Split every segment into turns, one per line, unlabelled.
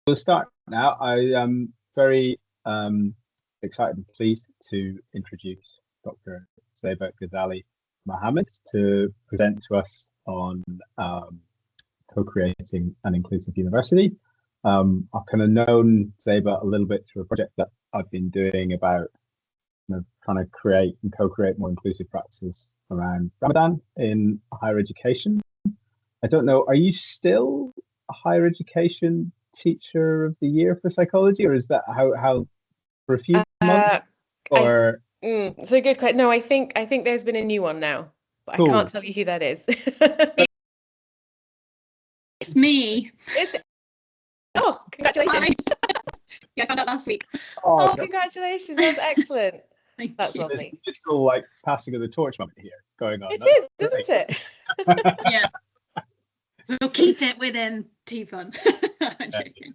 we'll start now. I am very excited and pleased to introduce Dr. Zayba Ghazali-Mohammed to present to us on co-creating an inclusive university. I've kind of known Zayba a little bit through a project that I've been doing about trying to create and co-create more inclusive practices around Ramadan in higher education. I don't know, are you still a higher education teacher of the year for psychology, or is that how for a few months? Or
so good question. No, I think there's been a new one now, but cool. I can't tell you who that is.
It's me.
Oh, congratulations.
Yeah, I found out last week.
Oh, congratulations. That's excellent. That's lovely.
It's all like passing of the torch moment here going on.
It is, isn't it?
Yeah. We'll keep it within T-Fun. I'm joking.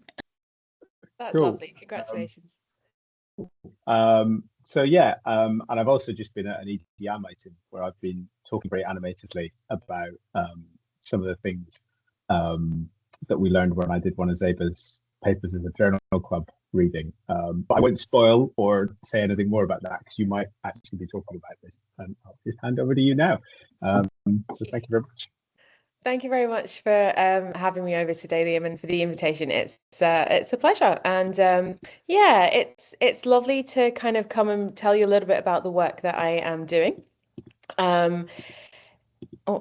That's cool. Lovely. Congratulations.
So yeah, and I've also just been at an EDM meeting where I've been talking very animatedly about some of the things that we learned when I did one of Zayba's papers as a journal club reading. But I won't spoil or say anything more about that because you might actually be talking about this. And I'll just hand over to you now. So thank you very much.
Thank you very much for having me over today, Liam, and for the invitation. It's a pleasure, and yeah, it's lovely to kind of come and tell you a little bit about the work that I am doing. Oh,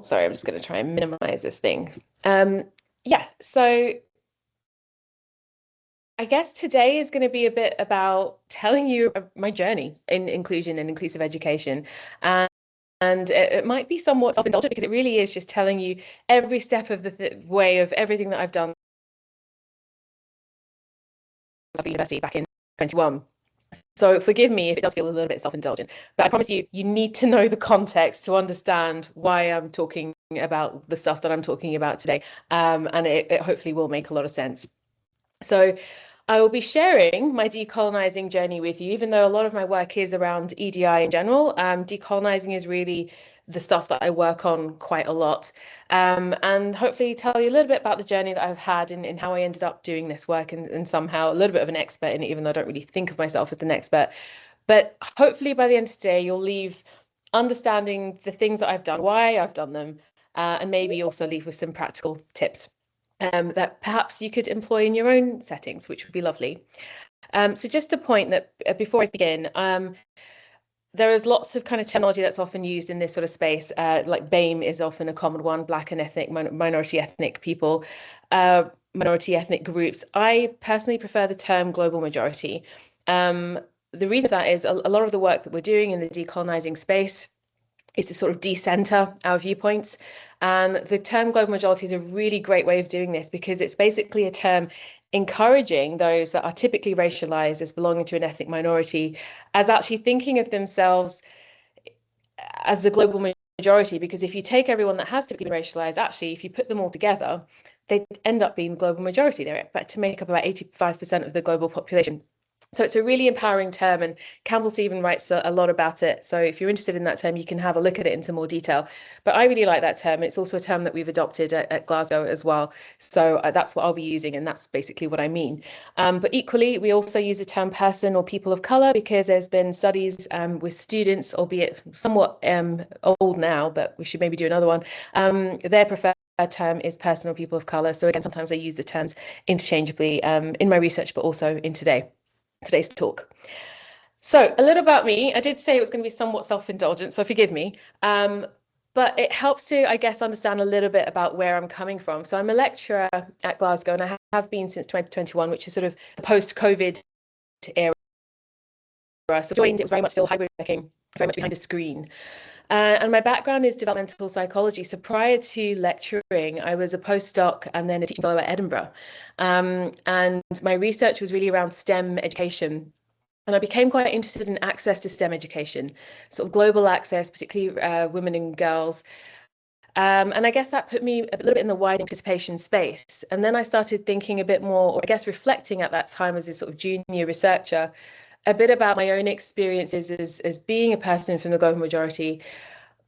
sorry, I'm just going to try and minimize this thing. Yeah, so I guess today is going to be a bit about telling you my journey in inclusion and inclusive education. And it might be somewhat self-indulgent because it really is just telling you every step of the way of everything that I've done at university back in 2021. So forgive me if it does feel a little bit self-indulgent, but I promise you need to know the context to understand why I'm talking about the stuff that I'm talking about today. And it hopefully will make a lot of sense. So I will be sharing my decolonizing journey with you, even though a lot of my work is around EDI in general. Decolonizing is really the stuff that I work on quite a lot, and hopefully tell you a little bit about the journey that I've had and how I ended up doing this work and somehow a little bit of an expert in it, even though I don't really think of myself as an expert. But hopefully by the end of today, you'll leave understanding the things that I've done, why I've done them, and maybe also leave with some practical tips that perhaps you could employ in your own settings, which would be lovely. So just a point that before I begin, there is lots of kind of terminology that's often used in this sort of space, like BAME is often a common one, Black and ethnic, minority ethnic people, minority ethnic groups. I personally prefer the term global majority. The reason for that is a lot of the work that we're doing in the decolonizing space is to sort of decenter our viewpoints. And the term global majority is a really great way of doing this because it's basically a term encouraging those that are typically racialized as belonging to an ethnic minority as actually thinking of themselves as a global majority, because if you take everyone that has typically been racialized, actually, if you put them all together, they end up being the global majority. They're to make up about 85% of the global population. So it's a really empowering term, and Campbell Stephen writes a lot about it. So if you're interested in that term, you can have a look at it in some more detail. But I really like that term. It's also a term that we've adopted at Glasgow as well. So that's what I'll be using, and that's basically what I mean. But equally, we also use the term person or people of colour because there's been studies with students, albeit somewhat old now, but we should maybe do another one. Their preferred term is person or people of colour. So again, sometimes I use the terms interchangeably in my research, but also in today's talk. So a little about me. I did say it was going to be somewhat self-indulgent, so forgive me. But it helps to, I guess, understand a little bit about where I'm coming from. So I'm a lecturer at Glasgow, and I have been since 2021, which is sort of the post-COVID era. So joined, it was very much still hybrid working, very much behind a screen. And my background is developmental psychology. So prior to lecturing, I was a postdoc and then a teaching fellow at Edinburgh. And my research was really around STEM education. And I became quite interested in access to STEM education, sort of global access, particularly women and girls. And I guess that put me a little bit in the wide participation space. And then I started thinking a bit more, or I guess reflecting at that time as a sort of junior researcher, a bit about my own experiences as being a person from the global majority,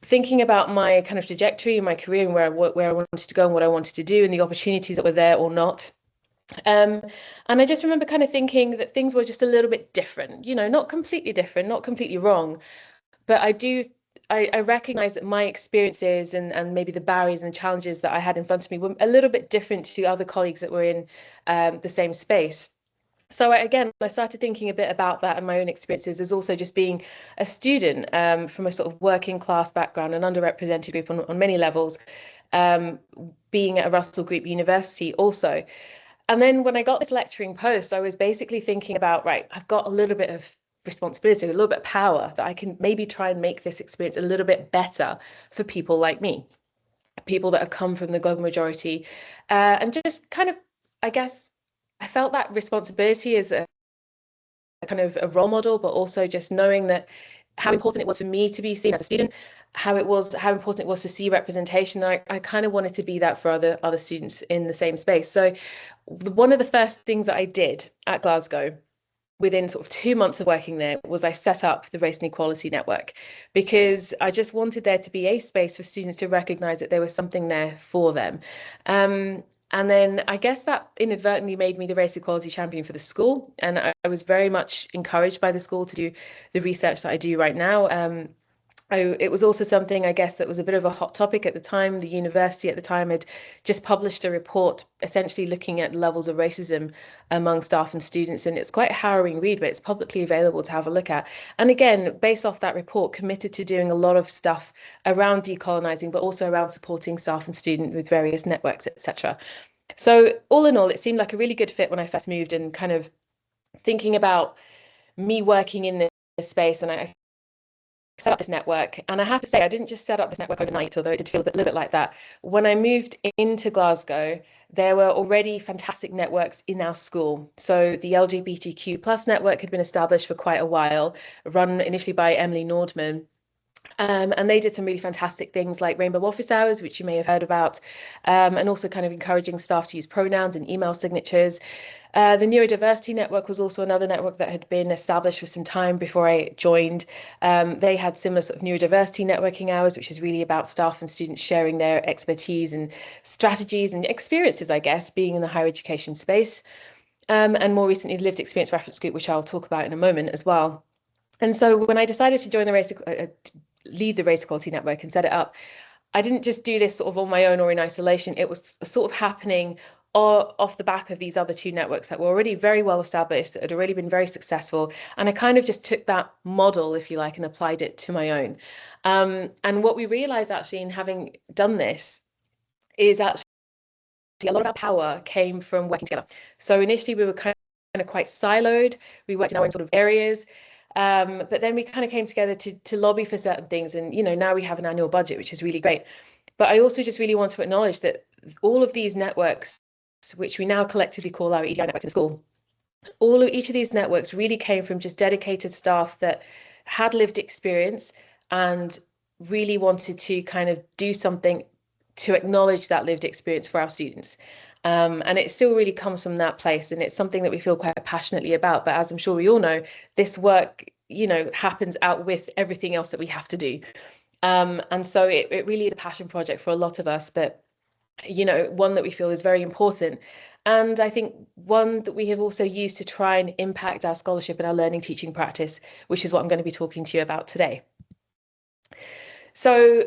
thinking about my kind of trajectory in my career and where I wanted to go and what I wanted to do and the opportunities that were there or not. And I just remember kind of thinking that things were just a little bit different, you know, not completely different, not completely wrong, but I recognize that my experiences and maybe the barriers and the challenges that I had in front of me were a little bit different to other colleagues that were in the same space. So again, I started thinking a bit about that and my own experiences as also just being a student from a sort of working class background, an underrepresented group on many levels, being at a Russell Group university also. And then when I got this lecturing post, I was basically thinking about, right, I've got a little bit of responsibility, a little bit of power that I can maybe try and make this experience a little bit better for people like me, people that have come from the global majority, and just kind of, I guess, I felt that responsibility as a kind of a role model, but also just knowing that how important it was for me to be seen as a student, how important it was to see representation. I kind of wanted to be that for other students in the same space. So one of the first things that I did at Glasgow within sort of 2 months of working there was I set up the Race and Equality Network, because I just wanted there to be a space for students to recognise that there was something there for them. And then I guess that inadvertently made me the race equality champion for the school. And I was very much encouraged by the school to do the research that I do right now. It was also something, I guess, that was a bit of a hot topic at the time. The university at the time had just published a report essentially looking at levels of racism among staff and students. And it's quite a harrowing read, but it's publicly available to have a look at. And again, based off that report, committed to doing a lot of stuff around decolonising, but also around supporting staff and students with various networks, etc. So all in all, it seemed like a really good fit when I first moved, and kind of thinking about me working in this space. And I set up this network. And I have to say, I didn't just set up this network overnight, although it did feel a little bit like that. When I moved into Glasgow, there were already fantastic networks in our school. So the LGBTQ plus network had been established for quite a while, run initially by Emily Nordman. And they did some really fantastic things like Rainbow Office Hours, which you may have heard about, and also kind of encouraging staff to use pronouns and email signatures. The Neurodiversity Network was also another network that had been established for some time before I joined. They had similar sort of neurodiversity networking hours, which is really about staff and students sharing their expertise and strategies and experiences, I guess, being in the higher education space. And more recently, the Lived Experience Reference Group, which I'll talk about in a moment as well. And so when I decided to join the lead the Race Equality Network and set it up, I didn't just do this sort of on my own or in isolation. It was sort of happening off the back of these other two networks that were already very well established, that had already been very successful. And I kind of just took that model, if you like, and applied it to my own. And what we realized actually in having done this is actually a lot of our power came from working together. So initially we were kind of quite siloed. We worked in our own sort of areas. But then we kind of came together to lobby for certain things. And, you know, now we have an annual budget, which is really great. But I also just really want to acknowledge that all of these networks, which we now collectively call our EDI networks in the school, each of these networks really came from just dedicated staff that had lived experience and really wanted to kind of do something to acknowledge that lived experience for our students. And it still really comes from that place, and it's something that we feel quite passionately about. But as I'm sure we all know, this work, you know, happens out with everything else that we have to do. And so it really is a passion project for a lot of us, but, you know, one that we feel is very important. And I think one that we have also used to try and impact our scholarship and our learning teaching practice, which is what I'm going to be talking to you about today. So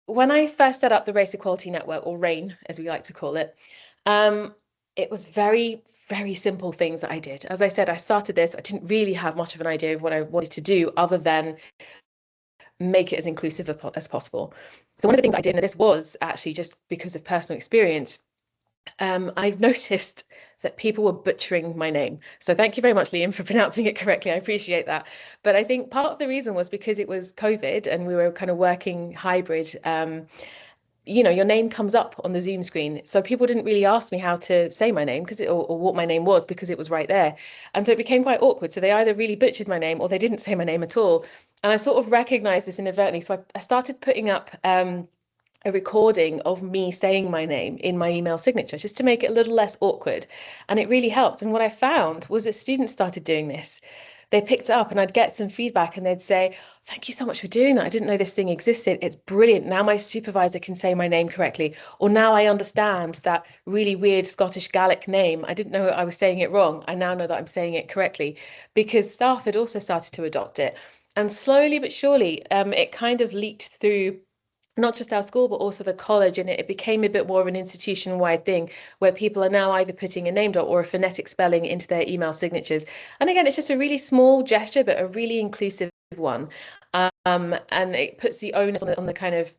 when I first set up the Race Equality Network, or RAIN, as we like to call it, it was very, very simple things that I did. As I said, I started this, I didn't really have much of an idea of what I wanted to do other than make it as inclusive as possible. So one of the things I did, and this was actually just because of personal experience, I've noticed that people were butchering my name. So thank you very much, Liam, for pronouncing it correctly. I appreciate that. But I think part of the reason was because it was COVID and we were kind of working hybrid. You know, your name comes up on the Zoom screen. So people didn't really ask me how to say my name or what my name was, because it was right there. And so it became quite awkward. So they either really butchered my name or they didn't say my name at all. And I sort of recognized this inadvertently. So I started putting up a recording of me saying my name in my email signature, just to make it a little less awkward. And it really helped. And what I found was that students started doing this. they picked it up, and I'd get some feedback and they'd say, thank you so much for doing that. I didn't know this thing existed. It's brilliant. Now my supervisor can say my name correctly. Or now I understand that really weird Scottish Gaelic name. I didn't know I was saying it wrong. I now know that I'm saying it correctly, because staff had also started to adopt it. And slowly but surely, it kind of leaked through not just our school, but also the college. And it became a bit more of an institution-wide thing where people are now either putting a name dot or a phonetic spelling into their email signatures. And again, it's just a really small gesture, but a really inclusive one. And it puts the onus on the kind of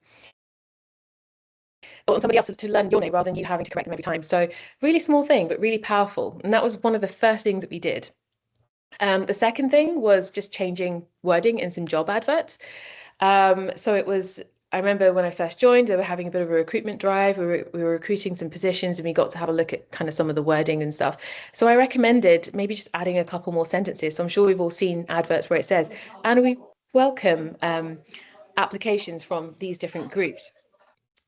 on somebody else to learn your name rather than you having to correct them every time. So really small thing, but really powerful. And that was one of the first things that we did. The second thing was just changing wording in some job adverts. So it was, I remember when I first joined, they were having a bit of a recruitment drive. We were recruiting some positions, and we got to have a look at kind of some of the wording and stuff. So I recommended maybe just adding a couple more sentences. So I'm sure we've all seen adverts where it says, and we welcome applications from these different groups.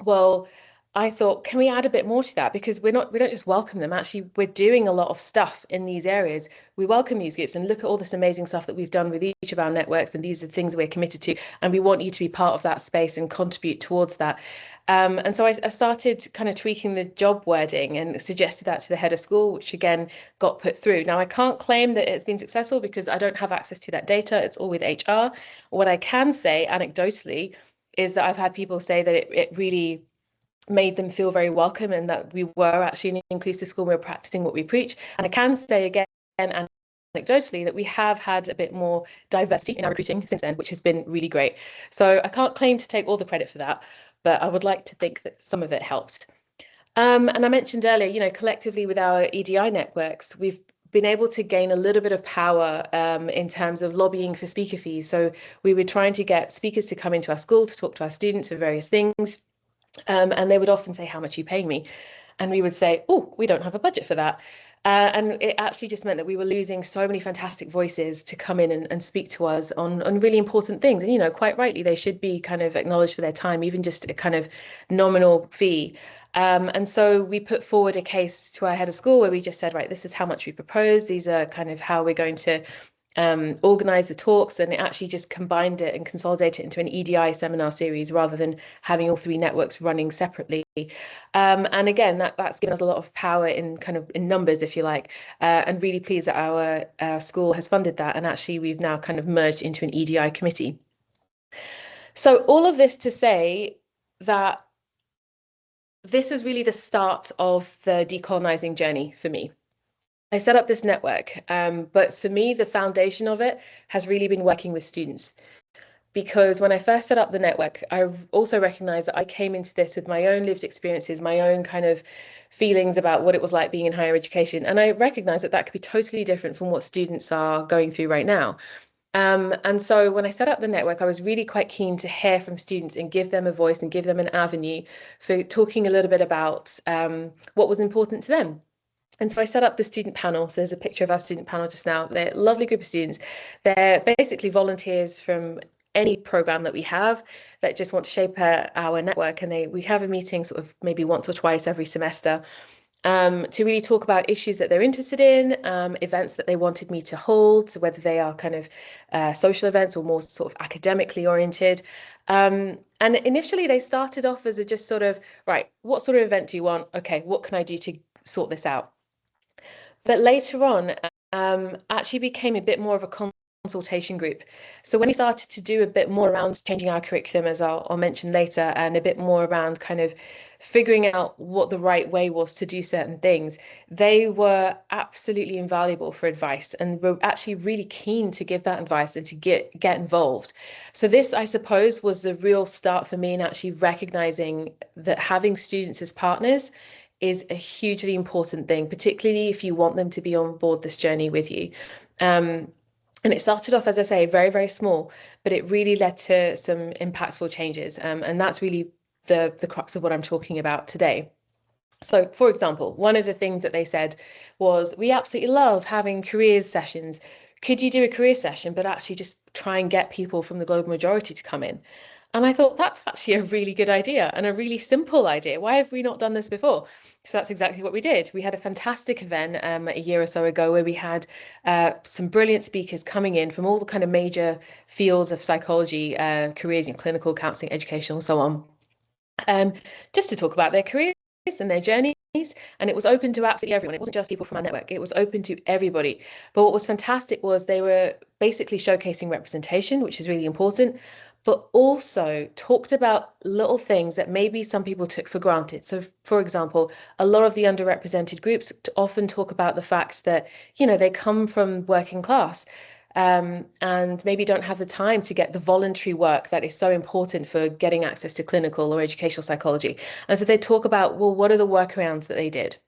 Well, I thought, can we add a bit more to that? Because we don't just welcome them. Actually, we're doing a lot of stuff in these areas. We welcome these groups, and look at all this amazing stuff that we've done with each of our networks. And these are things we're committed to. And we want you to be part of that space and contribute towards that. And so I started kind of tweaking the job wording and suggested that to the head of school, which again got put through. Now, I can't claim that it's been successful because I don't have access to that data. It's all with HR. What I can say anecdotally is that I've had people say that it really made them feel very welcome, and that we were actually an inclusive school. We were practicing what we preach. And I can say again, anecdotally, that we have had a bit more diversity in our recruiting since then, which has been really great. So I can't claim to take all the credit for that, but I would like to think that some of it helped. And I mentioned earlier, collectively with our EDI networks, we've been able to gain a little bit of power in terms of lobbying for speaker fees. So we were trying to get speakers to come into our school to talk to our students for various things. And they would often say, how much are you paying me? And we would say, oh, we don't have a budget for that. And it actually just meant that we were losing so many fantastic voices to come in and speak to us on really important things. And, quite rightly, they should be kind of acknowledged for their time, even just a kind of nominal fee. And so we put forward a case to our head of school where we just said, right, this is how much we propose. These are kind of how we're going to organize the talks, and it actually just combined it and consolidated it into an EDI seminar series rather than having all three networks running separately. And again, that's given us a lot of power in numbers, if you like, and really pleased that our school has funded that. And actually, we've now kind of merged into an EDI committee. So all of this to say that this is really the start of the decolonizing journey for me. I set up this network, but for me, the foundation of it has really been working with students. Because when I first set up the network, I also recognized that I came into this with my own lived experiences, my own kind of feelings about what it was like being in higher education. And I recognized that could be totally different from what students are going through right now. And so when I set up the network, I was really quite keen to hear from students and give them a voice and give them an avenue for talking a little bit about what was important to them. And so I set up the student panel. So there's a picture of our student panel just now. They're a lovely group of students. They're basically volunteers from any program that we have that just want to shape our network. And we have a meeting sort of maybe once or twice every semester to really talk about issues that they're interested in, events that they wanted me to hold, so whether they are kind of social events or more sort of academically oriented. And initially they started off as just sort of, right, what sort of event do you want? Okay, what can I do to sort this out? But later on, actually became a bit more of a consultation group. So when we started to do a bit more around changing our curriculum, as I'll mention later, and a bit more around kind of figuring out what the right way was to do certain things, they were absolutely invaluable for advice, and were actually really keen to give that advice and to get involved. So this, I suppose, was the real start for me in actually recognizing that having students as partners is a hugely important thing, particularly if you want them to be on board this journey with you. And it started off, as I say, very, very small, but it really led to some impactful changes. And that's really the crux of what I'm talking about today. So, for example, one of the things that they said was, we absolutely love having careers sessions. Could you do a career session, but actually just try and get people from the global majority to come in? And I thought that's actually a really good idea and a really simple idea. Why have we not done this before? So that's exactly what we did. We had a fantastic event a year or so ago where we had some brilliant speakers coming in from all the kind of major fields of psychology, careers in clinical counselling, education, and so on, just to talk about their careers and their journeys. And it was open to absolutely everyone. It wasn't just people from our network. It was open to everybody. But what was fantastic was they were basically showcasing representation, which is really important, but also talked about little things that maybe some people took for granted. So, for example, a lot of the underrepresented groups often talk about the fact that, you know, they come from working class. And maybe don't have the time to get the voluntary work that is so important for getting access to clinical or educational psychology. And so they talk about, well, what are the workarounds that they did?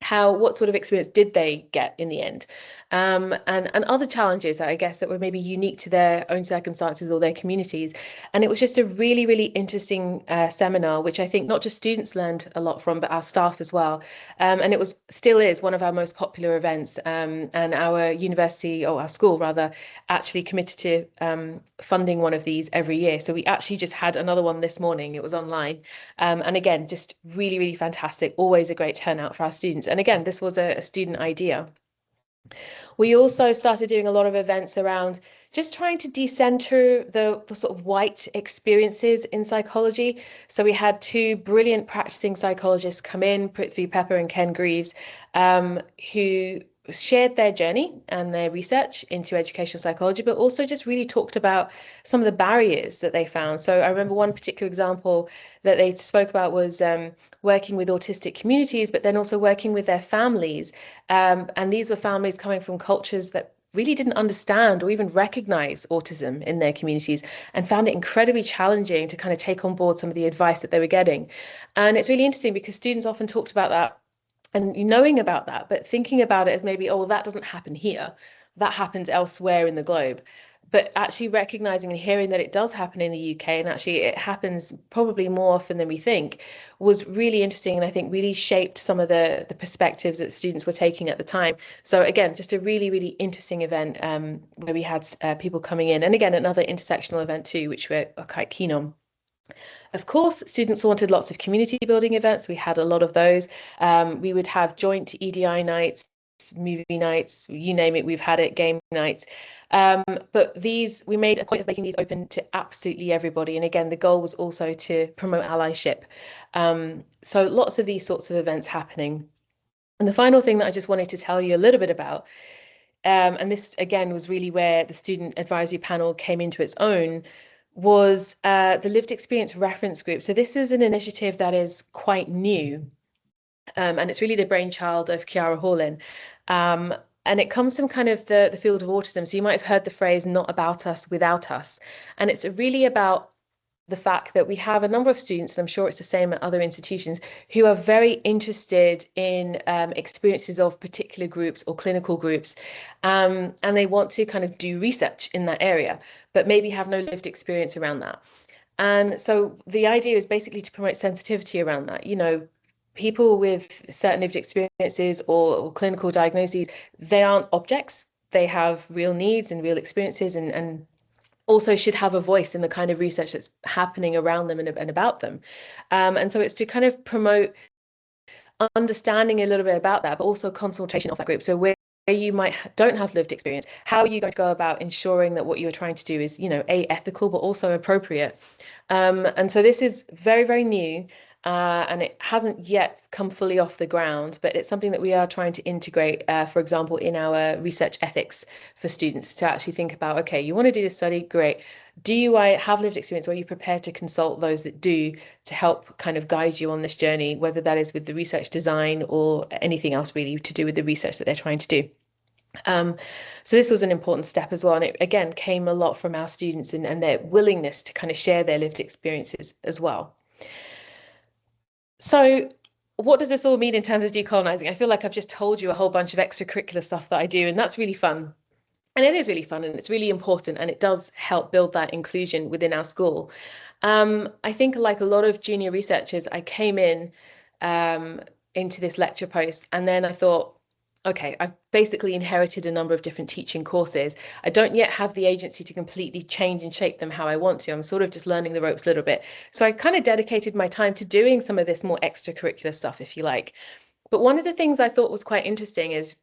What sort of experience did they get in the end? And other challenges, I guess, that were maybe unique to their own circumstances or their communities. And it was just a really, really interesting seminar, which I think not just students learned a lot from, but our staff as well. And it still is one of our most popular events. And our university, or our school rather, actually committed to funding one of these every year. So we actually just had another one this morning. It was online. And again, just really, really fantastic. Always a great turnout for our students. And again, this was a student idea. We also started doing a lot of events around just trying to decenter the sort of white experiences in psychology. So we had two brilliant practicing psychologists come in, Prithvi Pepper and Ken Greaves, who shared their journey and their research into educational psychology, but also just really talked about some of the barriers that they found. So I remember one particular example that they spoke about was working with autistic communities, but then also working with their families. And these were families coming from cultures that really didn't understand or even recognize autism in their communities, and found it incredibly challenging to kind of take on board some of the advice that they were getting. And it's really interesting because students often talked about that and knowing about that, but thinking about it as maybe, oh, well, that doesn't happen here. That happens elsewhere in the globe. But actually recognizing and hearing that it does happen in the UK, and actually it happens probably more often than we think, was really interesting, and I think really shaped some of the perspectives that students were taking at the time. So again, just a really, really interesting event where we had people coming in. And again, another intersectional event too, which we're quite keen on. Of course, students wanted lots of community building events. We had a lot of those. We would have joint EDI nights, movie nights, you name it, we've had it, game nights. But we made a point of making these open to absolutely everybody. And again, the goal was also to promote allyship. So lots of these sorts of events happening. And the final thing that I just wanted to tell you a little bit about, and this again was really where the student advisory panel came into its own, was the lived experience reference group. So this is an initiative that is quite new, and it's really the brainchild of Kiara Horlin. And it comes from kind of the field of autism. So you might have heard the phrase "not about us, without us." And it's really about the fact that we have a number of students, and I'm sure it's the same at other institutions, who are very interested in experiences of particular groups or clinical groups, and they want to kind of do research in that area, but maybe have no lived experience around that. And so the idea is basically to promote sensitivity around that. You know, people with certain lived experiences or clinical diagnoses, they aren't objects. They have real needs and real experiences, and also should have a voice in the kind of research that's happening around them and about them. And so it's to kind of promote understanding a little bit about that, but also consultation of that group. So where you don't have lived experience, how are you going to go about ensuring that what you're trying to do is, you know, ethical, but also appropriate? And so this is very, very new. And it hasn't yet come fully off the ground, but it's something that we are trying to integrate, for example, in our research ethics for students, to actually think about, okay, you want to do this study, great. Do you have lived experience, or are you prepared to consult those that do, to help kind of guide you on this journey, whether that is with the research design or anything else really to do with the research that they're trying to do. So this was an important step as well. And it, again, came a lot from our students and their willingness to kind of share their lived experiences as well. So what does this all mean in terms of decolonizing? I feel like I've just told you a whole bunch of extracurricular stuff that I do, and that's really fun. And it is really fun, and it's really important, and it does help build that inclusion within our school. I think, like a lot of junior researchers, I came in into this lecture post, and then I thought, okay, I've basically inherited a number of different teaching courses. I don't yet have the agency to completely change and shape them how I want to. I'm sort of just learning the ropes a little bit. So I kind of dedicated my time to doing some of this more extracurricular stuff, if you like. But one of the things I thought was quite interesting is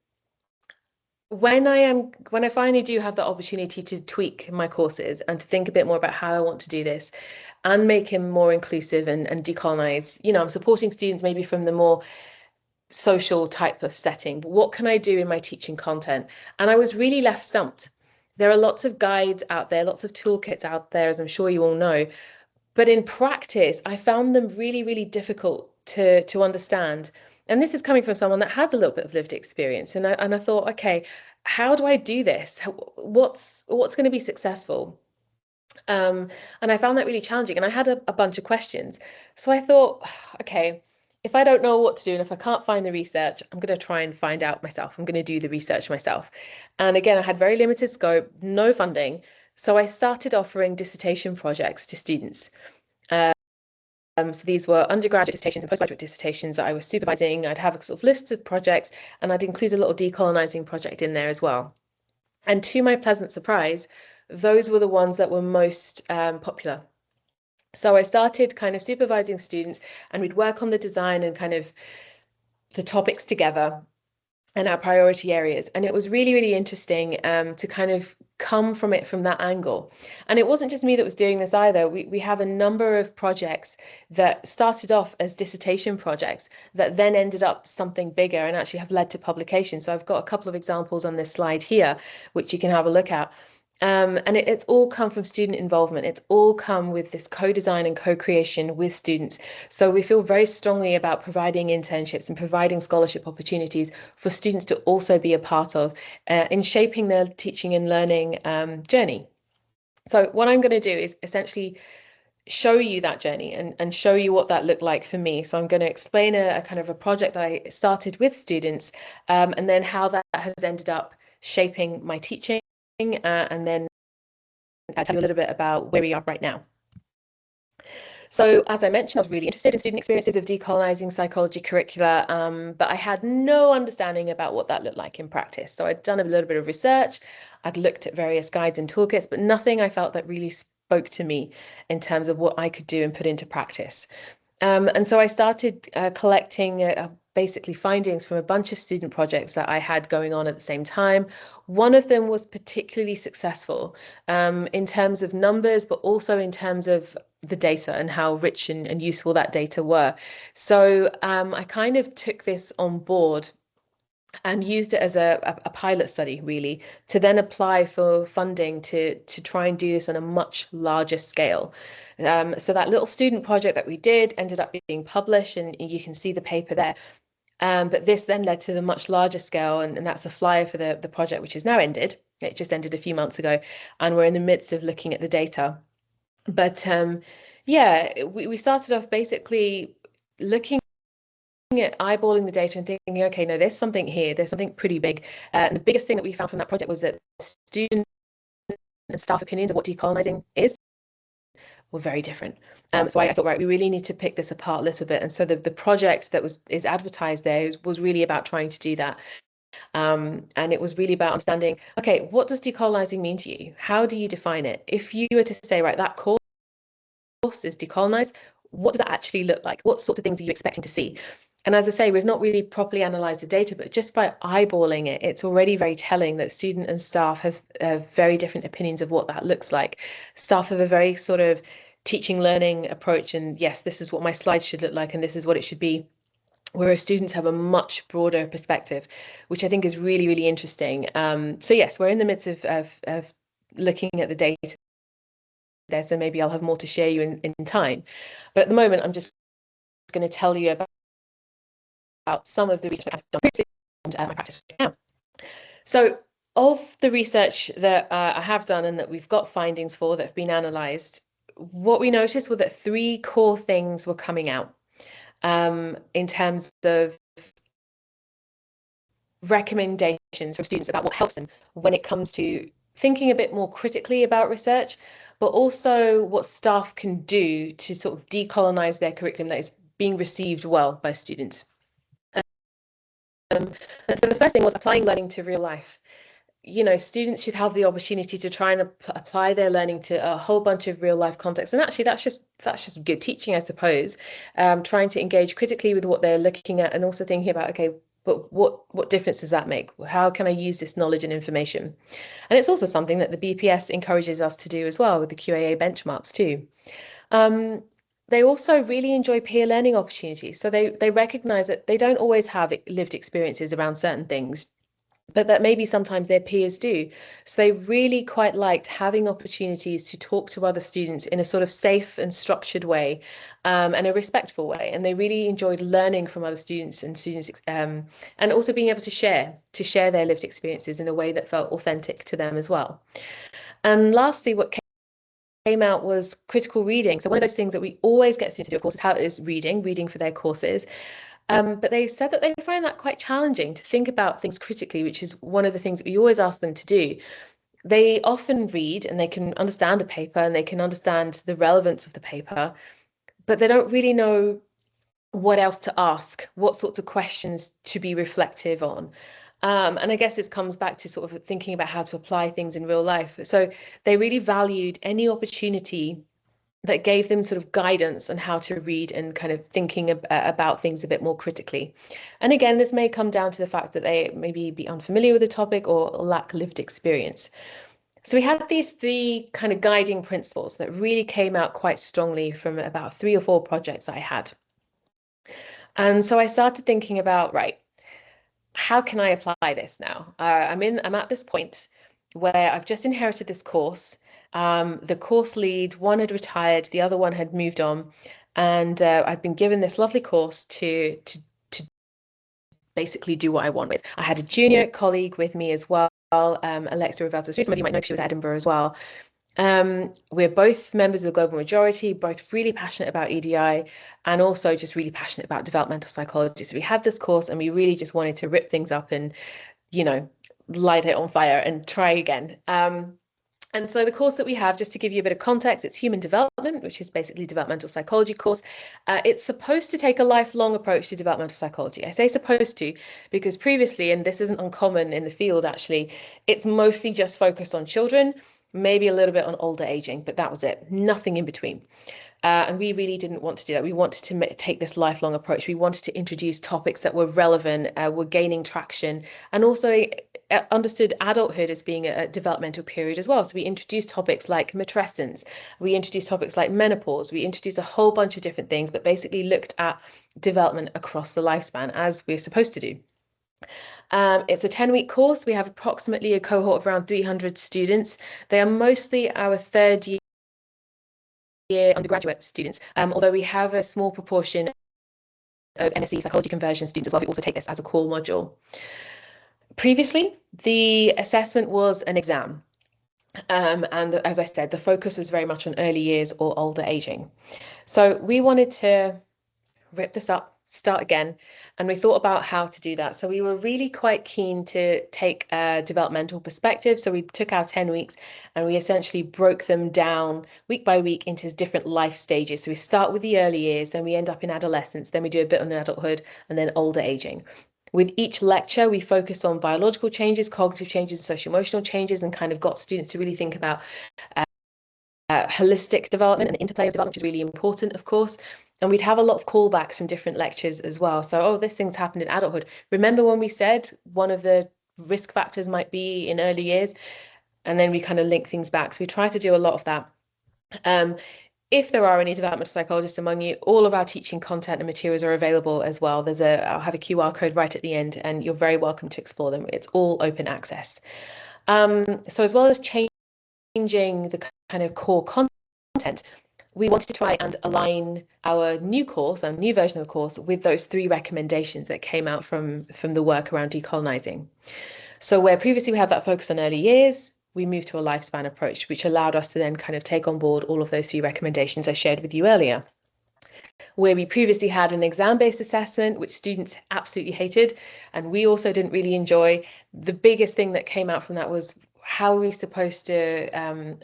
when I finally do have the opportunity to tweak my courses and to think a bit more about how I want to do this and make them more inclusive and decolonize, I'm supporting students maybe from the more social type of setting, but what can I do in my teaching content? And I was really left stumped. There are lots of guides out there, lots of toolkits out there, as I'm sure you all know, but in practice, I found them really, really difficult to understand. And this is coming from someone that has a little bit of lived experience. And I thought, okay, how do I do this? What's going to be successful? And I found that really challenging. And I had a bunch of questions. So I thought, okay, if I don't know what to do and if I can't find the research, I'm going to try and find out myself. I'm going to do the research myself. And again, I had very limited scope, no funding. So I started offering dissertation projects to students. So these were undergraduate dissertations and postgraduate dissertations that I was supervising. I'd have a sort of list of projects and I'd include a little decolonizing project in there as well. And to my pleasant surprise, those were the ones that were most popular. So I started kind of supervising students and we'd work on the design and kind of the topics together and our priority areas. And it was really, really interesting to kind of come from it from that angle. And it wasn't just me that was doing this either. We have a number of projects that started off as dissertation projects that then ended up something bigger and actually have led to publication. So I've got a couple of examples on this slide here, which you can have a look at. And it's all come from student involvement. It's all come with this co-design and co-creation with students. So we feel very strongly about providing internships and providing scholarship opportunities for students to also be a part of in shaping their teaching and learning journey. So what I'm going to do is essentially show you that journey and show you what that looked like for me. So I'm going to explain a kind of a project that I started with students and then how that has ended up shaping my teaching. And then I'll tell you a little bit about where we are right now. So as I mentioned, I was really interested in student experiences of decolonizing psychology curricula, but I had no understanding about what that looked like in practice. So I'd done a little bit of research, I'd looked at various guides and toolkits, but nothing I felt that really spoke to me in terms of what I could do and put into practice. And so I started collecting basically findings from a bunch of student projects that I had going on at the same time. One of them was particularly successful in terms of numbers, but also in terms of the data and how rich and useful that data were. So I kind of took this on board and used it as a pilot study, really, to then apply for funding to try and do this on a much larger scale. So that little student project that we did ended up being published, and you can see the paper there. But this then led to the much larger scale, and that's a flyer for the project, which is now ended. It just ended a few months ago, and we're in the midst of looking at the data. But yeah, we started off basically looking at eyeballing the data and thinking, okay, no, there's something here, there's something pretty big. And the biggest thing that we found from that project was that student and staff opinions of what decolonizing is were very different. So I thought, right, we really need to pick this apart a little bit. And so the project that is advertised there was really about trying to do that. And it was really about understanding, okay, what does decolonizing mean to you? How do you define it? If you were to say, right, that course is decolonized, what does that actually look like? What sorts of things are you expecting to see? And as I say, we've not really properly analysed the data, but just by eyeballing it, it's already very telling that student and staff have very different opinions of what that looks like. Staff have a very sort of teaching learning approach, and yes, this is what my slides should look like, and this is what it should be. Whereas students have a much broader perspective, which I think is really, really interesting. So yes, we're in the midst of looking at the data there, so maybe I'll have more to share you in time. But at the moment, I'm just going to tell you about some of the research I've done previously and my practice now. So of the research that I have done and that we've got findings for that have been analysed, what we noticed were that 3 core things were coming out in terms of recommendations from students about what helps them when it comes to thinking a bit more critically about research, but also what staff can do to sort of decolonize their curriculum that is being received well by students. And so the first thing was applying learning to real life. You know, students should have the opportunity to try and apply their learning to a whole bunch of real life contexts. And actually, that's just good teaching, I suppose. Trying to engage critically with what they're looking at, and also thinking about, okay, but what difference does that make? How can I use this knowledge and information? And it's also something that the BPS encourages us to do as well with the QAA benchmarks too. They also really enjoy peer learning opportunities. So they recognize that they don't always have lived experiences around certain things, but that maybe sometimes their peers do. So they really quite liked having opportunities to talk to other students in a sort of safe and structured way, and a respectful way. And they really enjoyed learning from other students, and also being able to share their lived experiences in a way that felt authentic to them as well. And lastly, what came out was critical reading. So one of those things that we always get students to do, of course, is reading for their courses. But they said that they find that quite challenging to think about things critically, which is one of the things that we always ask them to do. They often read and they can understand a paper and they can understand the relevance of the paper, but they don't really know what else to ask, what sorts of questions to be reflective on. And I guess this comes back to sort of thinking about how to apply things in real life. So they really valued any opportunity that gave them sort of guidance on how to read and kind of thinking about things a bit more critically. And again, this may come down to the fact that they maybe be unfamiliar with the topic or lack lived experience. So we had these three kind of guiding principles that really came out quite strongly from about 3 or 4 projects that I had. And so I started thinking about, right, how can I apply this now? I'm at this point where I've just inherited this course. The course lead, one had retired, the other one had moved on, and I'd been given this lovely course to basically do what I want with. I had a junior colleague with me as well, Alexa Rivelta. Somebody you might know, she was at Edinburgh as well. We're both members of the global majority, both really passionate about EDI and also just really passionate about developmental psychology. So we had this course and we really just wanted to rip things up and, you know, light it on fire and try again. And so the course that we have, just to give you a bit of context, it's human development, which is basically developmental psychology course. It's supposed to take a lifelong approach to developmental psychology. I say supposed to because previously, and this isn't uncommon in the field actually, it's mostly just focused on children, maybe a little bit on older aging, but that was it, nothing in between. And we really didn't want to do that. We wanted to take this lifelong approach. We wanted to introduce topics that were relevant, were gaining traction, and also understood adulthood as being a developmental period as well. So we introduced topics like matrescence, we introduced topics like menopause, we introduced a whole bunch of different things, but basically looked at development across the lifespan as we're supposed to do. It's a 10-week course. We have approximately a cohort of around 300 students. They are mostly our third year undergraduate students, although we have a small proportion of MSc psychology conversion students as well who also take this as a core module. Previously, the assessment was an exam. And as I said, the focus was very much on early years or older aging. So we wanted to rip this up, start again, and we thought about how to do that. So we were really quite keen to take a developmental perspective. So we took our 10 weeks and we essentially broke them down week by week into different life stages. So we start with the early years, then we end up in adolescence, then we do a bit on adulthood, and then older aging. With each lecture, we focus on biological changes, cognitive changes, social-emotional changes, and kind of got students to really think about holistic development and interplay of development, which is really important, of course. And we'd have a lot of callbacks from different lectures as well. So, oh, this thing's happened in adulthood. Remember when we said one of the risk factors might be in early years? And then we kind of link things back. So we try to do a lot of that. If there are any developmental psychologists among you, all of our teaching content and materials are available as well. I'll have a QR code right at the end, and you're very welcome to explore them. It's all open access. So as well as changing the kind of core content, we wanted to try and align our new course, our new version of the course, with those 3 recommendations that came out from the work around decolonizing. So where previously we had that focus on early years, we moved to a lifespan approach, which allowed us to then kind of take on board all of those 3 recommendations I shared with you earlier. Where we previously had an exam-based assessment, which students absolutely hated, and we also didn't really enjoy, the biggest thing that came out from that was, how are we supposed to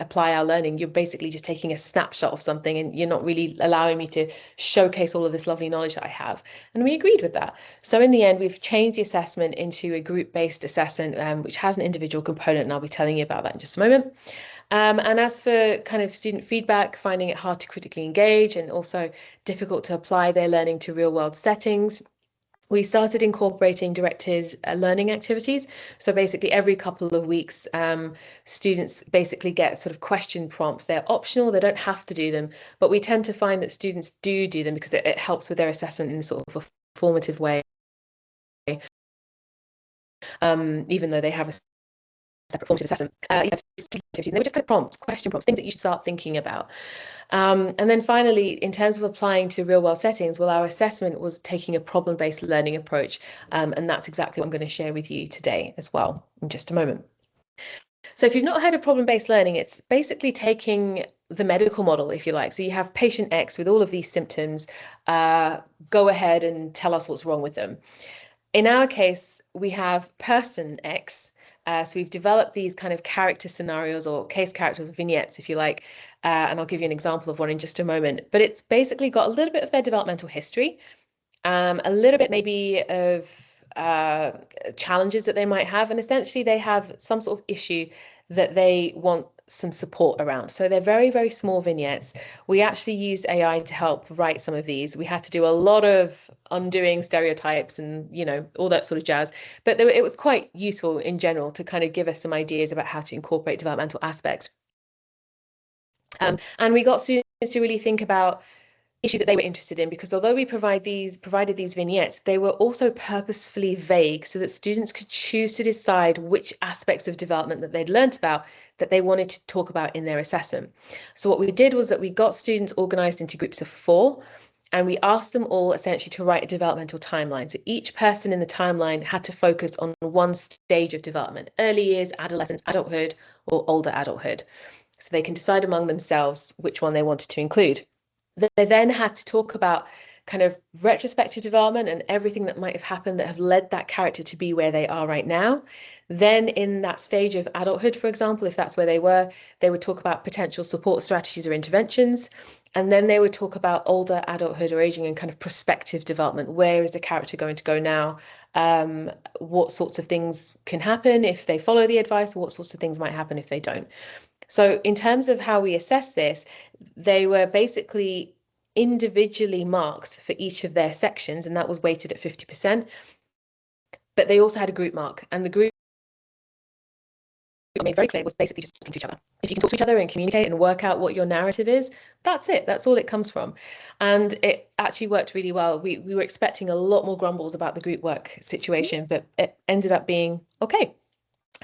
apply our learning? You're basically just taking a snapshot of something, and you're not really allowing me to showcase all of this lovely knowledge that I have. And we agreed with that. So in the end, we've changed the assessment into a group-based assessment, which has an individual component, and I'll be telling you about that in just a moment. And as for kind of student feedback, finding it hard to critically engage and also difficult to apply their learning to real-world settings, we started incorporating directed learning activities. So basically every couple of weeks, students basically get sort of question prompts. They're optional, they don't have to do them, but we tend to find that students do them because it helps with their assessment in a sort of a formative way, even though they have a separate formative assessment. Activities, and they were just kind of prompts, question prompts, things that you should start thinking about. And then finally, in terms of applying to real world settings, well, our assessment was taking a problem-based learning approach. And that's exactly what I'm going to share with you today as well in just a moment. So if you've not heard of problem-based learning, it's basically taking the medical model, if you like. So you have patient X with all of these symptoms, go ahead and tell us what's wrong with them. In our case, we have person X. So we've developed these kind of character scenarios or case characters, vignettes, if you like, and I'll give you an example of one in just a moment. But it's basically got a little bit of their developmental history, a little bit maybe of challenges that they might have, and essentially they have some sort of issue that they want some support around. So they're very, very small vignettes. We actually used AI to help write some of these. We had to do a lot of undoing stereotypes and, you know, all that sort of jazz. But it was quite useful in general to kind of give us some ideas about how to incorporate developmental aspects. And we got students to really think about issues that they were interested in, because although we provided these vignettes, they were also purposefully vague so that students could choose to decide which aspects of development that they'd learnt about that they wanted to talk about in their assessment. So what we did was that we got students organized into groups of 4, and we asked them all essentially to write a developmental timeline. So each person in the timeline had to focus on one stage of development: early years, adolescence, adulthood, or older adulthood. So they can decide among themselves which one they wanted to include. They then had to talk about kind of retrospective development and everything that might have happened that have led that character to be where they are right now. Then in that stage of adulthood, for example, if that's where they would talk about potential support strategies or interventions. And then they would talk about older adulthood or aging and kind of prospective development. Where is the character going to go now? What sorts of things can happen if they follow the advice? Or what sorts of things might happen if they don't? So in terms of how we assess this, they were basically individually marked for each of their sections, and that was weighted at 50%. But they also had a group mark, and the group made very clear it was basically just talking to each other. If you can talk to each other and communicate and work out what your narrative is, that's it. That's all it comes from. And it actually worked really well. We were expecting a lot more grumbles about the group work situation, but it ended up being okay.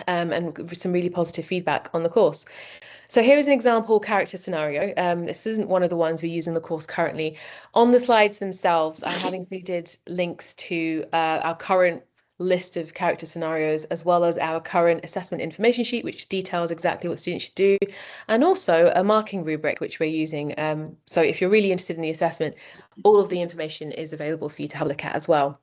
And some really positive feedback on the course. So here is an example character scenario. This isn't one of the ones we use in the course currently. On the slides themselves, I have included links to our current list of character scenarios, as well as our current assessment information sheet, which details exactly what students should do, and also a marking rubric, which we're using. So if you're really interested in the assessment, all of the information is available for you to have a look at as well.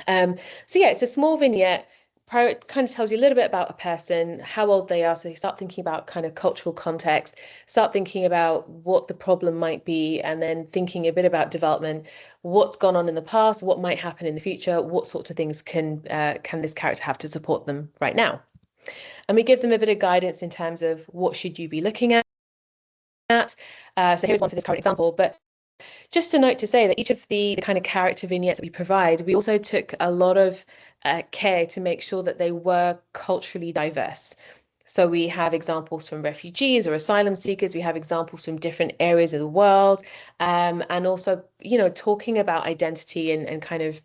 So yeah, it's a small vignette. It kind of tells you a little bit about a person, how old they are. So you start thinking about kind of cultural context, start thinking about what the problem might be, and then thinking a bit about development, what's gone on in the past, what might happen in the future, what sorts of things can this character have to support them right now. And we give them a bit of guidance in terms of what should you be looking at. So here's one for this current example, but just a note to say that each of the kind of character vignettes that we provide, we also took a lot of care to make sure that they were culturally diverse. So we have examples from refugees or asylum seekers. We have examples from different areas of the world, and also, you know, talking about identity and kind of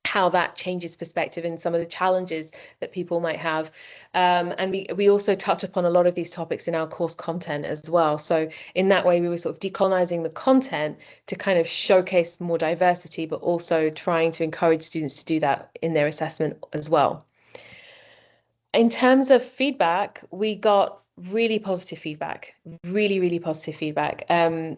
how that changes perspective and some of the challenges that people might have. And we also touch upon a lot of these topics in our course content as well. So in that way, we were sort of decolonizing the content to kind of showcase more diversity, but also trying to encourage students to do that in their assessment as well. In terms of feedback, we got really positive feedback, really positive feedback. A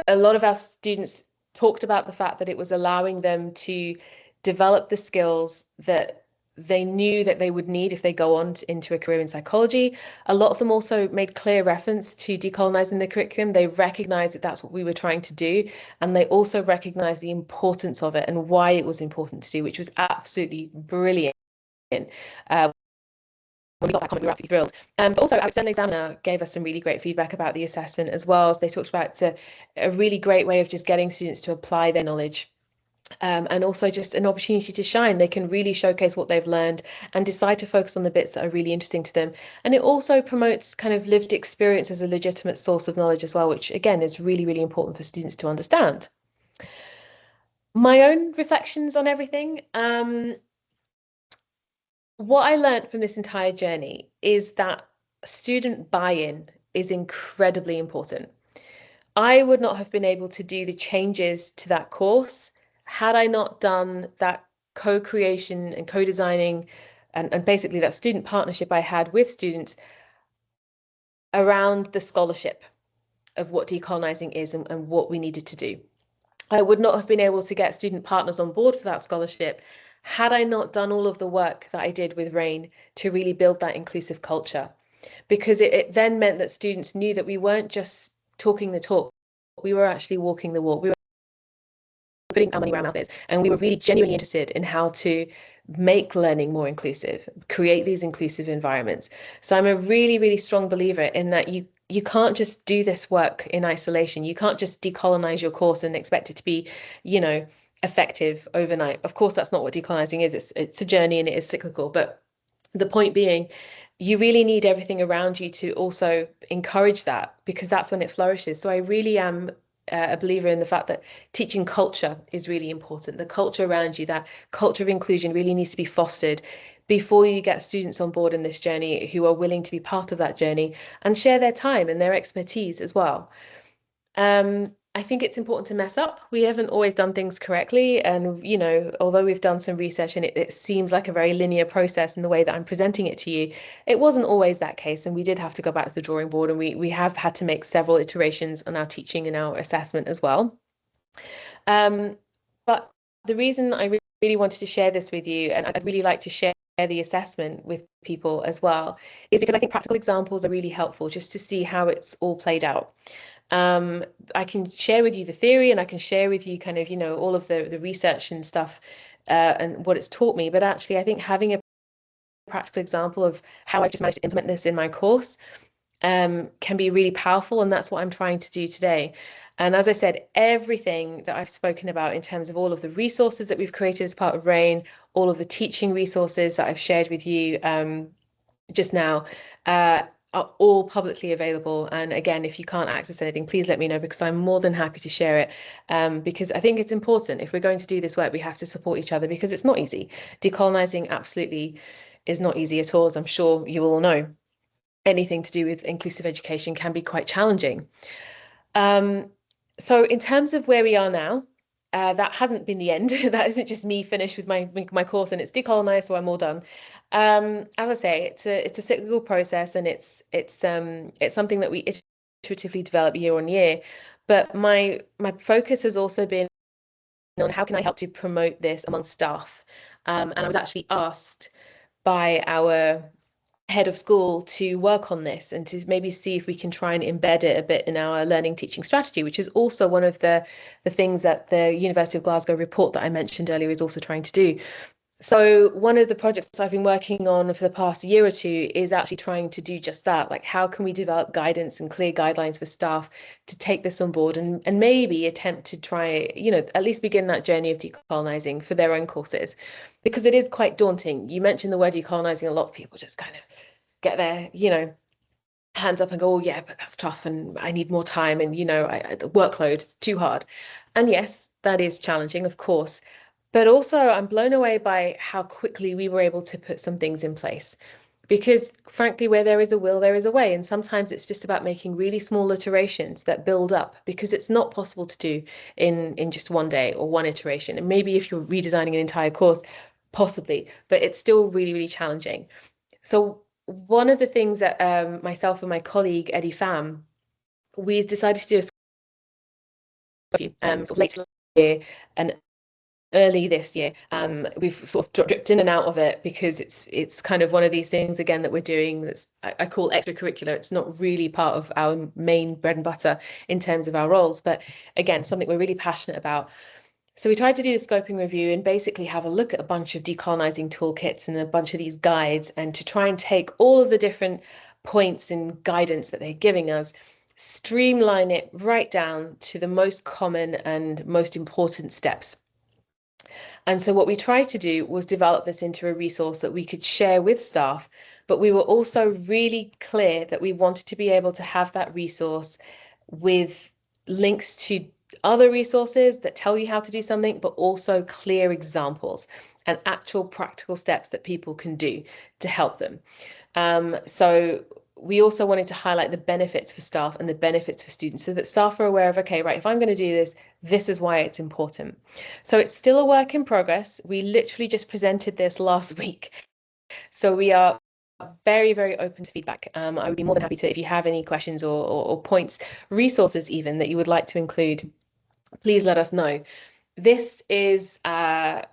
lot of our students talked about the fact that it was allowing them to develop the skills that they knew that they would need if they go on into a career in psychology. A lot of them also made clear reference to decolonizing the curriculum. They recognized that that's what we were trying to do. And they also recognized the importance of it and why it was important to do, which was absolutely brilliant. When we got that comment, we were absolutely thrilled. But also, our external examiner gave us some really great feedback about the assessment as well. So they talked about it's a really great way of just getting students to apply their knowledge. And also just an opportunity to shine. They can really showcase what they've learned and decide to focus on the bits that are really interesting to them. And it also promotes kind of lived experience as a legitimate source of knowledge as well, which again is really, really important for students to understand. My own reflections on everything. What I learned from this entire journey is that student buy-in is incredibly important. I would not have been able to do the changes to that course had I not done that co-creation and co-designing and basically that student partnership I had with students around the scholarship of what decolonizing is and what we needed to do. I would not have been able to get student partners on board for that scholarship had I not done all of the work that I did with RAIN to really build that inclusive culture. Because it then meant that students knew that we weren't just talking the talk, we were actually walking the walk. We were putting our money where our mouth is, and we were really genuinely interested in how to make learning more inclusive, create these inclusive environments. So I'm a really, really strong believer in that you can't just do this work in isolation. You can't just decolonize your course and expect it to be, you know, effective overnight. Of course, that's not what decolonizing is. It's a journey and it is cyclical. But the point being, you really need everything around you to also encourage that, because that's when it flourishes. So I really am a believer in the fact that teaching culture is really important. The culture around you, that culture of inclusion really needs to be fostered before you get students on board in this journey who are willing to be part of that journey and share their time and their expertise as well. I think it's important to mess up. We haven't always done things correctly. And, you know, although we've done some research and it seems like a very linear process in the way that I'm presenting it to you, it wasn't always that case. And we did have to go back to the drawing board, and we have had to make several iterations on our teaching and our assessment as well. But the reason I really wanted to share this with you, and I'd really like to share the assessment with people as well, is because I think practical examples are really helpful just to see how it's all played out. I can share with you the theory, and I can share with you kind of, you know, all of the research and stuff and what it's taught me. But actually, I think having a practical example of how I've just managed to implement this in my course can be really powerful. And that's what I'm trying to do today. And as I said, everything that I've spoken about in terms of all of the resources that we've created as part of RAIN, all of the teaching resources that I've shared with you just now, are all publicly available. And again, if you can't access anything, please let me know, because I'm more than happy to share it. Because I think it's important. If we're going to do this work, we have to support each other, because it's not easy. Decolonizing absolutely is not easy at all, as I'm sure you all know. Anything to do with inclusive education can be quite challenging. So in terms of where we are now, that hasn't been the end. That isn't just me finished with my course and it's decolonized, so I'm all done. As I say, it's a cyclical process, and it's something that we iteratively develop year on year. But my focus has also been on how can I help to promote this among staff. And I was actually asked by our head of school to work on this and to maybe see if we can try and embed it a bit in our learning teaching strategy, which is also one of the things that the University of Glasgow report that I mentioned earlier is also trying to do. So one of the projects I've been working on for the past year or two is actually trying to do just that. Like, how can we develop guidance and clear guidelines for staff to take this on board and maybe attempt to try, you know, at least begin that journey of decolonizing for their own courses, because it is quite daunting. You mentioned the word decolonizing, a lot of people just kind of get their, you know, hands up and go, oh yeah, but that's tough and I need more time, and, you know, the workload is too hard. And yes, that is challenging, of course. But also, I'm blown away by how quickly we were able to put some things in place. Because frankly, where there is a will, there is a way. And sometimes it's just about making really small iterations that build up, because it's not possible to do in just one day or one iteration. And maybe if you're redesigning an entire course, possibly, but it's still really, really challenging. So one of the things that myself and my colleague, Eddie Pham, we decided to do a sort of late last year, and early this year. We've sort of dripped in and out of it because it's kind of one of these things again that we're doing that's I call extracurricular. It's not really part of our main bread and butter in terms of our roles, but again, something we're really passionate about. So we tried to do a scoping review and basically have a look at a bunch of decolonizing toolkits and a bunch of these guides, and to try and take all of the different points and guidance that they're giving us, streamline it right down to the most common and most important steps. And so what we tried to do was develop this into a resource that we could share with staff, but we were also really clear that we wanted to be able to have that resource with links to other resources that tell you how to do something, but also clear examples and actual practical steps that people can do to help them. So we also wanted to highlight the benefits for staff and the benefits for students so that staff are aware of, okay, right, if I'm going to do this, this is why it's important. So it's still a work in progress. We literally just presented this last week. So we are very, very open to feedback. I would be more than happy to, if you have any questions or points, resources even that you would like to include, please let us know. This is the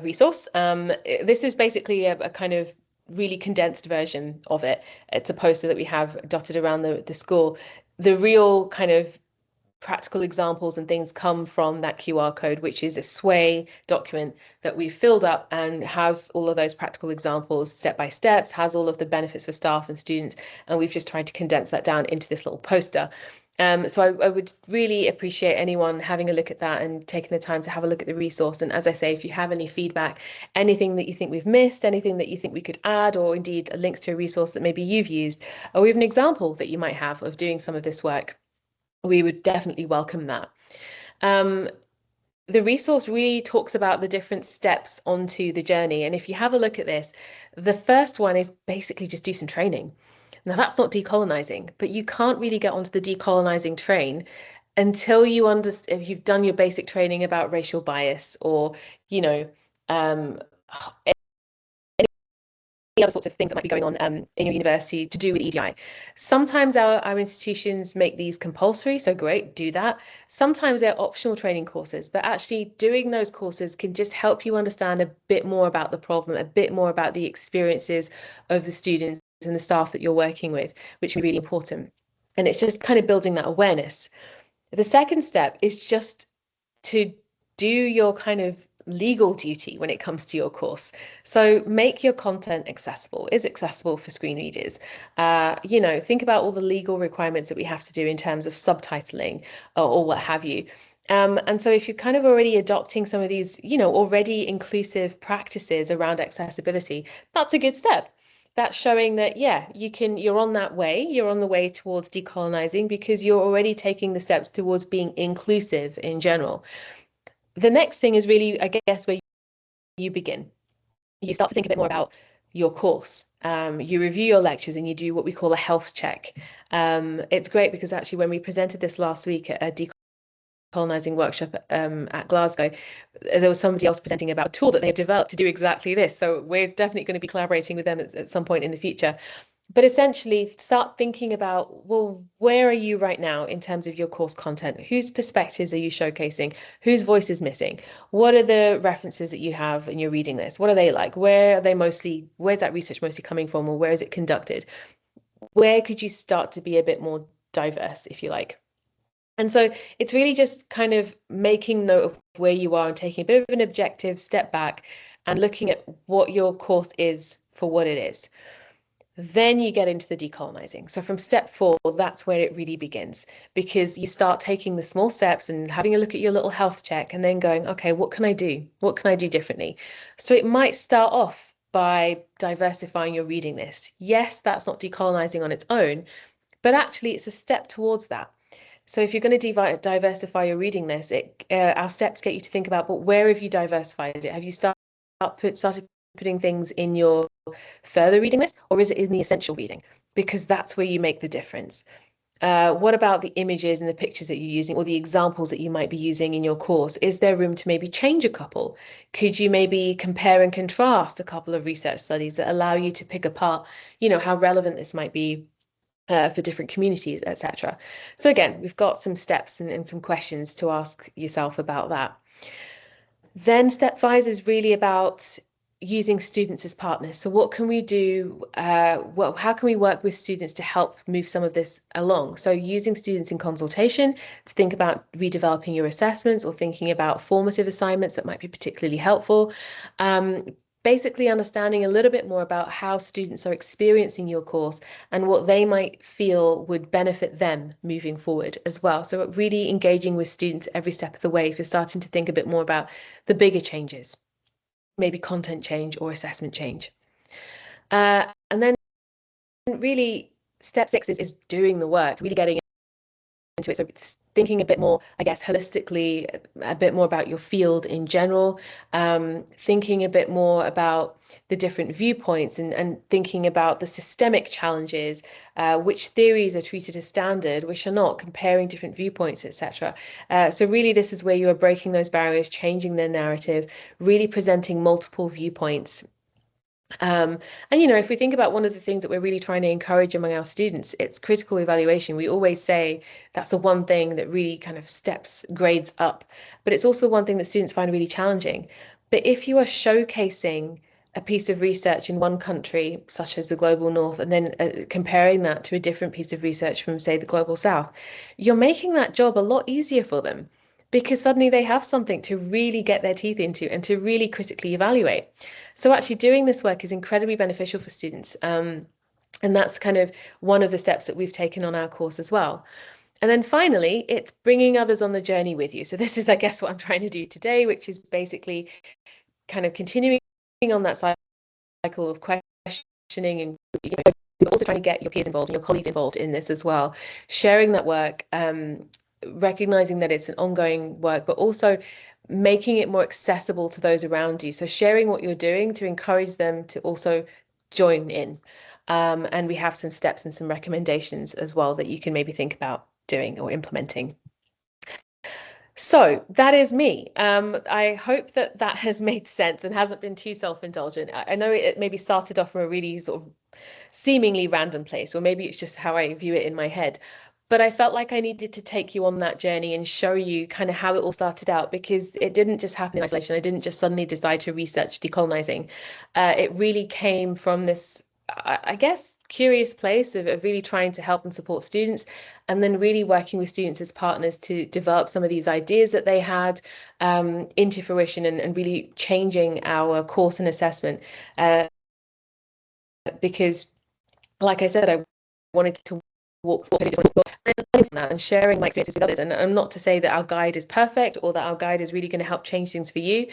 resource. This is basically a kind of really condensed version of it. It's a poster that we have dotted around the school. The real kind of practical examples and things come from that QR code, which is a Sway document that we filled up and has all of those practical examples, step by steps, has all of the benefits for staff and students. And we've just tried to condense that down into this little poster. So I would really appreciate anyone having a look at that and taking the time to have a look at the resource. And as I say, if you have any feedback, anything that you think we've missed, anything that you think we could add, or indeed links to a resource that maybe you've used, or even an example that you might have of doing some of this work, we would definitely welcome that. The resource really talks about the different steps onto the journey. And if you have a look at this, the first one is basically just do some training. Now, that's not decolonizing, but you can't really get onto the decolonizing train until you understand, if you've done your basic training about racial bias, or, you know, any other sorts of things that might be going on in your university to do with EDI. Sometimes our institutions make these compulsory, so great, do that. Sometimes they're optional training courses, but actually doing those courses can just help you understand a bit more about the problem, a bit more about the experiences of the students and the staff that you're working with, which is really important. And it's just kind of building that awareness. The second step is just to do your kind of legal duty when it comes to your course. So make your content accessible. Is accessible for screen readers? You know, think about all the legal requirements that we have to do in terms of subtitling or what have you. And so if you're kind of already adopting some of these, you know, already inclusive practices around accessibility, that's a good step. That's showing that, yeah, you're on that way, you're on the way towards decolonizing because you're already taking the steps towards being inclusive in general. The next thing is really, I guess, where you begin. You start to think a bit more about your course. You review your lectures and you do what we call a health check. It's great because actually when we presented this last week at a decolonizing workshop at Glasgow, there was somebody else presenting about a tool that they've developed to do exactly this. So we're definitely going to be collaborating with them at some point in the future. But essentially start thinking about, well, where are you right now in terms of your course content? Whose perspectives are you showcasing? Whose voice is missing? What are the references that you have in your reading list? What are they like? Where are they mostly, where's that research mostly coming from, or where is it conducted? Where could you start to be a bit more diverse, if you like? And so it's really just kind of making note of where you are and taking a bit of an objective step back and looking at what your course is for what it is. Then you get into the decolonizing. So from step 4, that's where it really begins, because you start taking the small steps and having a look at your little health check and then going, okay, what can I do? What can I do differently? So it might start off by diversifying your reading list. Yes, that's not decolonizing on its own, but actually it's a step towards that. So if you're going to diversify your reading list, our steps get you to think about, but where have you diversified it? Have you started putting things in your further reading list, or is it in the essential reading? Because that's where you make the difference. What about the images and the pictures that you're using, or the examples that you might be using in your course? Is there room to maybe change a couple? Could you maybe compare and contrast a couple of research studies that allow you to pick apart, you know, how relevant this might be for different communities, etc. So again, we've got some steps and some questions to ask yourself about that. Then step 5 is really about using students as partners. So what can we do? Well, how can we work with students to help move some of this along? So using students in consultation to think about redeveloping your assessments or thinking about formative assignments that might be particularly helpful. Basically understanding a little bit more about how students are experiencing your course and what they might feel would benefit them moving forward as well. So really engaging with students every step of the way for starting to think a bit more about the bigger changes, maybe content change or assessment change. And then really step 6 is doing the work, really getting into it. So thinking a bit more, I guess, holistically, a bit more about your field in general, thinking a bit more about the different viewpoints and thinking about the systemic challenges, which theories are treated as standard, which are not, comparing different viewpoints, etc. So really, this is where you are breaking those barriers, changing the narrative, really presenting multiple viewpoints. And, you know, if we think about one of the things that we're really trying to encourage among our students, it's critical evaluation. We always say that's the one thing that really kind of steps grades up, but it's also the one thing that students find really challenging. But if you are showcasing a piece of research in one country, such as the Global North, and then comparing that to a different piece of research from, say, the Global South, you're making that job a lot easier for them, because suddenly they have something to really get their teeth into and to really critically evaluate. So actually doing this work is incredibly beneficial for students. And that's kind of one of the steps that we've taken on our course as well. And then finally, it's bringing others on the journey with you. So this is, I guess, what I'm trying to do today, which is basically kind of continuing on that cycle of questioning and also trying to get your peers involved and your colleagues involved in this as well, sharing that work, recognizing that it's an ongoing work, but also making it more accessible to those around you. So sharing what you're doing to encourage them to also join in. And we have some steps and some recommendations as well that you can maybe think about doing or implementing. So that is me. I hope that that has made sense and hasn't been too self-indulgent. I know it maybe started off from a really sort of seemingly random place, or maybe it's just how I view it in my head. But I felt like I needed to take you on that journey and show you kind of how it all started out, because it didn't just happen in isolation. I didn't just suddenly decide to research decolonizing. It really came from this, I guess, curious place of really trying to help and support students, and then really working with students as partners to develop some of these ideas that they had into fruition, and really changing our course and assessment. Because, like I said, I wanted to walk forward and sharing my experiences with others. And I'm not to say that our guide is perfect or that our guide is really going to help change things for you,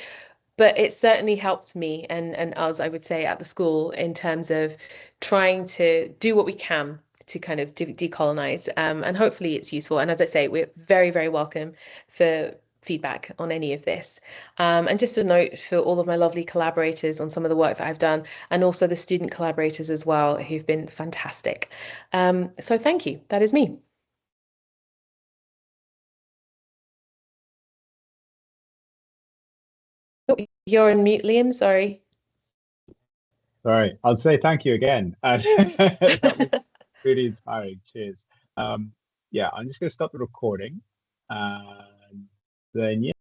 but it certainly helped me and us, I would say, at the school in terms of trying to do what we can to kind of decolonize. And hopefully it's useful. And as I say, we're very, very welcome for feedback on any of this. And just a note for all of my lovely collaborators on some of the work that I've done, and also the student collaborators as well, who've been fantastic. So thank you. That is me. Oh, you're on mute, Liam, sorry.
Sorry, I'll say thank you again. That was really inspiring. Cheers. Yeah, I'm just going to stop the recording, and then yeah.